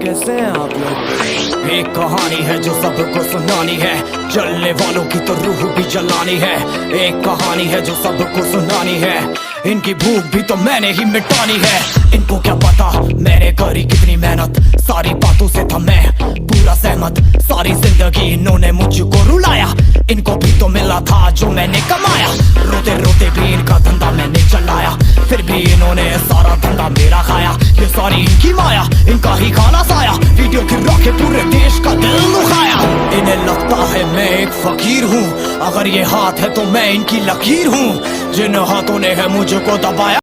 कैसे हैं आप लोग? एक कहानी है जो सबको सुनानी है, जलने वालों की तो रूह भी जलानी है। एक कहानी है जो सबको सुनानी है, इनकी भूख भी तो मैंने ही मिटानी है। इनको क्या पता मैंने करी कितनी मेहनत, सारी बातों से था मैं पूरा सहमत। सारी जिंदगी इन्होंने मुझको रुलाया, इनको भी तो मिला था जो मैंने कमाया। रोते रोते भी इनका धंधा मैंने चलाया, फिर भी इन्होंने सारा धंधा मेरा खाया। ये सारी इनकी माया, इनका ही खाना साया, वीडियो गिरा के पूरे देश का दिल दुखाया। इन्हें लगता है मैं एक फकीर हूँ, अगर ये हाथ है तो मैं इनकी लकीर हूँ। जिन हाथों ने है मुझको दबाया।